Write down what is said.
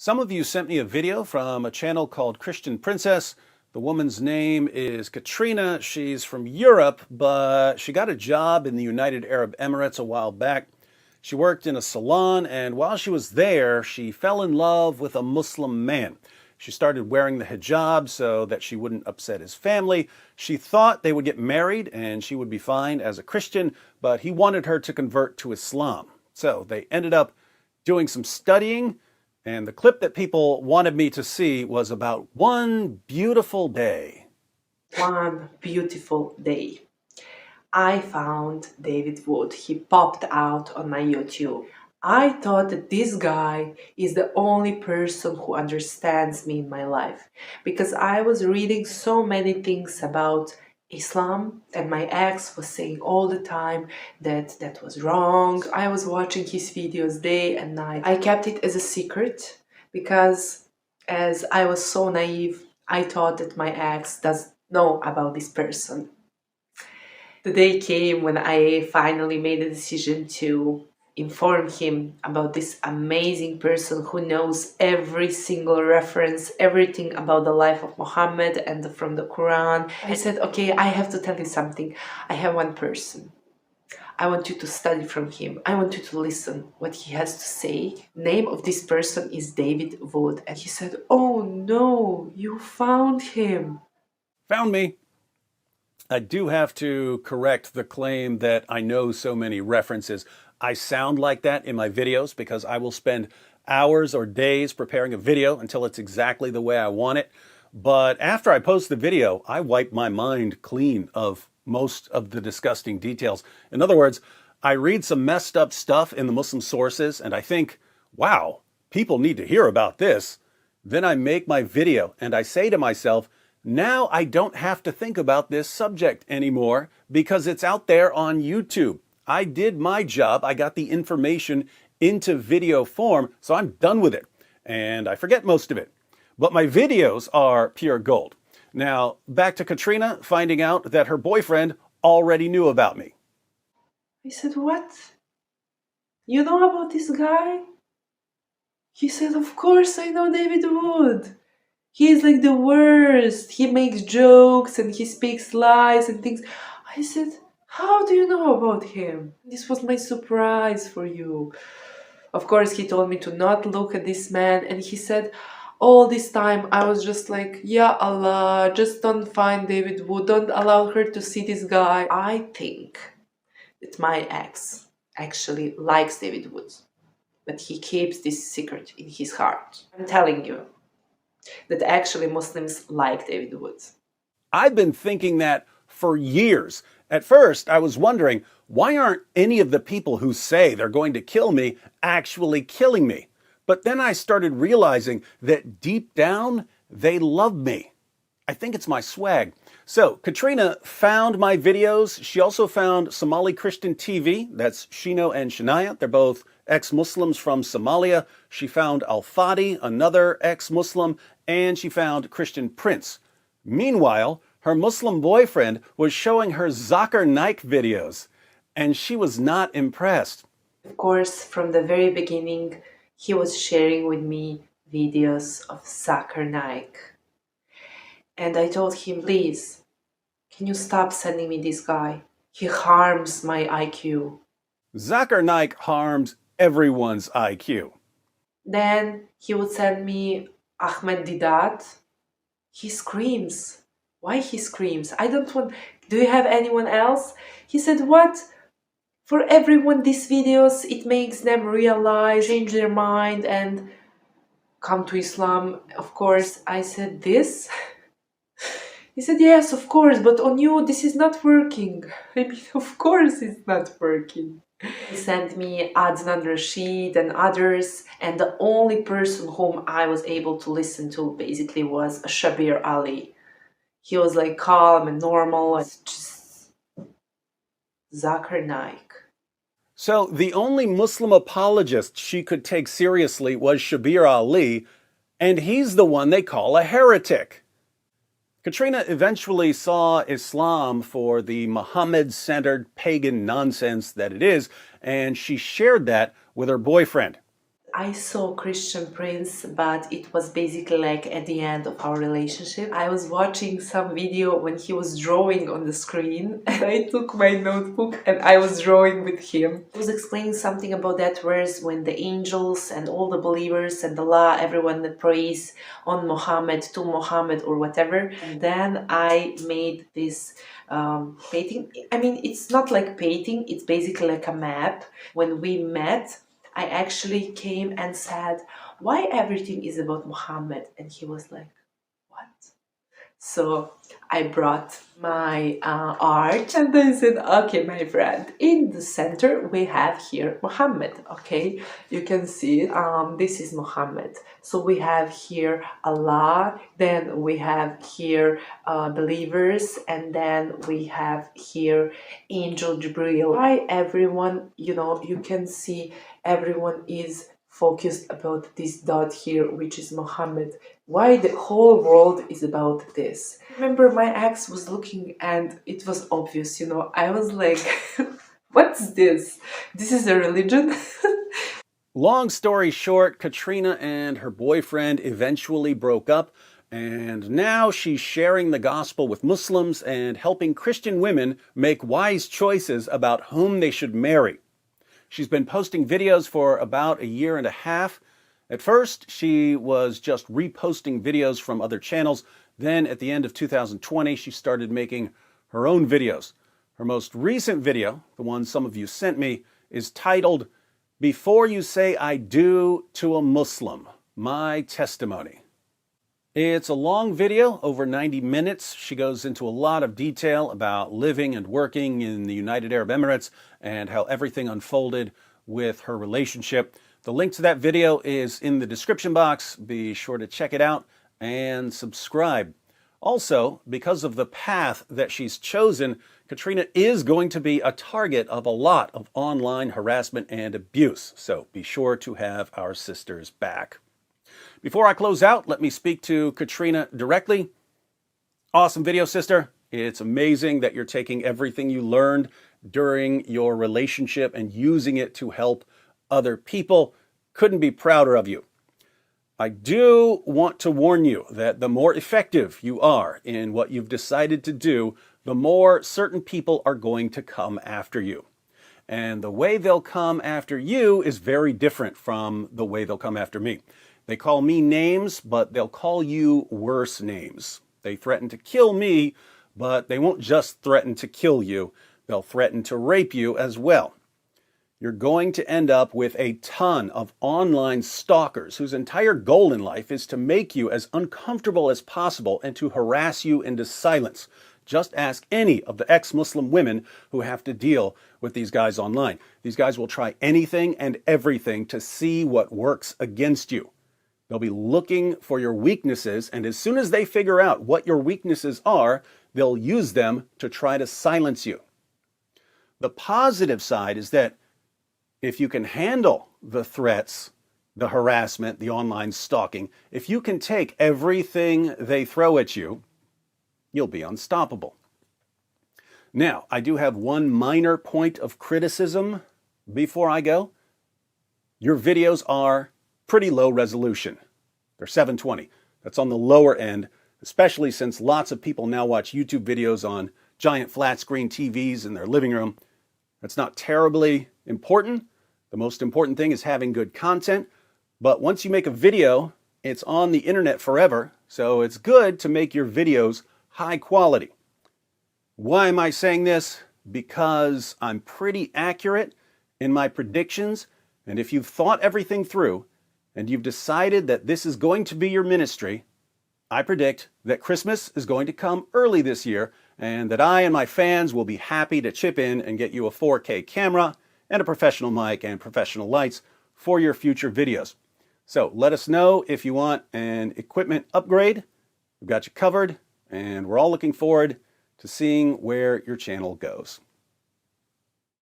Some of you sent me a video from a channel called Christian Princess. The woman's name is Katrina. She's from Europe, but she got a job in the United Arab Emirates a while back. She worked in a salon, and while she was there, she fell in love with a Muslim man. She started wearing the hijab so that she wouldn't upset his family. She thought they would get married and she would be fine as a Christian, but he wanted her to convert to Islam. So they ended up doing some studying. And the clip that people wanted me to see was about one beautiful day. One beautiful day. I found David Wood. He popped out on my YouTube. I thought that this guy is the only person who understands me in my life, because I was reading so many things about Islam, and my ex was saying all the time that that was wrong. I was watching his videos day and night. I kept it as a secret because, as I was so naive, I thought that my ex does know about this person. The day came when I finally made a decision to inform him about this amazing person who knows every single reference, everything about the life of Muhammad and from the Quran. I said, okay, I have to tell you something. I have one person. I want you to study from him. I want you to listen what he has to say. Name of this person is David Wood. And he said, oh no, you found him. Found me. I do have to correct the claim that I know so many references. I sound like that in my videos because I will spend hours or days preparing a video until it's exactly the way I want it. But after I post the video, I wipe my mind clean of most of the disgusting details. In other words, I read some messed up stuff in the Muslim sources and I think, wow, people need to hear about this. Then I make my video and I say to myself, now I don't have to think about this subject anymore because it's out there on YouTube. I did my job. I got the information into video form, so I'm done with it. And I forget most of it. But my videos are pure gold. Now, back to Katrina finding out that her boyfriend already knew about me. I said, what? You know about this guy? He said, of course I know David Wood. He is like the worst. He makes jokes and he speaks lies and things. I said, how do you know about him? This was my surprise for you. Of course, he told me to not look at this man, and he said, all this time I was just like, Ya Allah, just don't find David Wood, don't allow her to see this guy. I think that my ex actually likes David Wood, but he keeps this secret in his heart. I'm telling you that actually Muslims like David Wood. I've been thinking that for years. At first, I was wondering, why aren't any of the people who say they're going to kill me actually killing me? But then I started realizing that deep down, they love me. I think it's my swag. So Katrina found my videos. She also found Somali Christian TV. That's Shino and Shania. They're both ex-Muslims from Somalia. She found Fadi, another ex-Muslim, and she found Christian Prince. Meanwhile, her Muslim boyfriend was showing her Zakir Naik videos, and she was not impressed. Of course, from the very beginning, he was sharing with me videos of Zakir Naik. And I told him, please, can you stop sending me this guy? He harms my IQ. Zakir Naik harms everyone's IQ. Then he would send me Ahmed Deedat. He screams. Why he screams? I don't want... Do you have anyone else? He said, what? For everyone, these videos, it makes them realize, change their mind and come to Islam. Of course, I said, this? He said, yes, of course, but on you, this is not working. I mean, of course it's not working. He sent me Adnan Rashid and others, and the only person whom I was able to listen to basically was Shabir Ally. He was like calm and normal, and just Zakir Naik. So the only Muslim apologist she could take seriously was Shabir Ally, and he's the one they call a heretic. Katrina eventually saw Islam for the Muhammad-centered pagan nonsense that it is, and she shared that with her boyfriend. I saw Christian Prince, but it was basically like at the end of our relationship. I was watching some video when he was drawing on the screen, and I took my notebook and I was drawing with him. He was explaining something about that verse when the angels and all the believers and Allah, everyone that prays on Muhammad, to Muhammad or whatever. And then I made this painting. I mean, it's not like painting, it's basically like a map. When we met, I actually came and said, "Why everything is about Muhammad?" And he was like, "What?" So I brought my art and I said, "Okay, my friend, in the center we have here Muhammad. Okay, you can see it. This is Muhammad. So we have here Allah, then we have here believers, and then we have here Angel Jibril. Why everyone, you can see everyone is focused about this dot here, which is Muhammad. Why the whole world is about this?" Remember, my ex was looking and it was obvious, I was like, what's this? This is a religion? Long story short, Katrina and her boyfriend eventually broke up, and now she's sharing the gospel with Muslims and helping Christian women make wise choices about whom they should marry. She's been posting videos for about a year and a half. At first, she was just reposting videos from other channels. Then at the end of 2020, she started making her own videos. Her most recent video, the one some of you sent me, is titled, "Before You Say I Do to a Muslim, My Testimony." It's a long video, over 90 minutes. She goes into a lot of detail about living and working in the United Arab Emirates and how everything unfolded with her relationship. The link to that video is in the description box. Be sure to check it out and subscribe. Also, because of the path that she's chosen, Katrina is going to be a target of a lot of online harassment and abuse. So be sure to have our sisters back. Before I close out, let me speak to Katrina directly. Awesome video, sister. It's amazing that you're taking everything you learned during your relationship and using it to help other people. Couldn't be prouder of you. I do want to warn you that the more effective you are in what you've decided to do, the more certain people are going to come after you. And the way they'll come after you is very different from the way they'll come after me. They call me names, but they'll call you worse names. They threaten to kill me, but they won't just threaten to kill you. They'll threaten to rape you as well. You're going to end up with a ton of online stalkers whose entire goal in life is to make you as uncomfortable as possible and to harass you into silence. Just ask any of the ex-Muslim women who have to deal with these guys online. These guys will try anything and everything to see what works against you. They'll be looking for your weaknesses, and as soon as they figure out what your weaknesses are, they'll use them to try to silence you. The positive side is that if you can handle the threats, the harassment, the online stalking, if you can take everything they throw at you, you'll be unstoppable. Now, I do have one minor point of criticism before I go. Your videos are pretty low resolution. They're 720. That's on the lower end, especially since lots of people now watch YouTube videos on giant flat screen TVs in their living room. That's not terribly important. The most important thing is having good content. But once you make a video, it's on the internet forever. So it's good to make your videos high quality. Why am I saying this? Because I'm pretty accurate in my predictions. And if you've thought everything through and you've decided that this is going to be your ministry, I predict that Christmas is going to come early this year and that I and my fans will be happy to chip in and get you a 4K camera and a professional mic and professional lights for your future videos. So let us know if you want an equipment upgrade. We've got you covered, and we're all looking forward to seeing where your channel goes.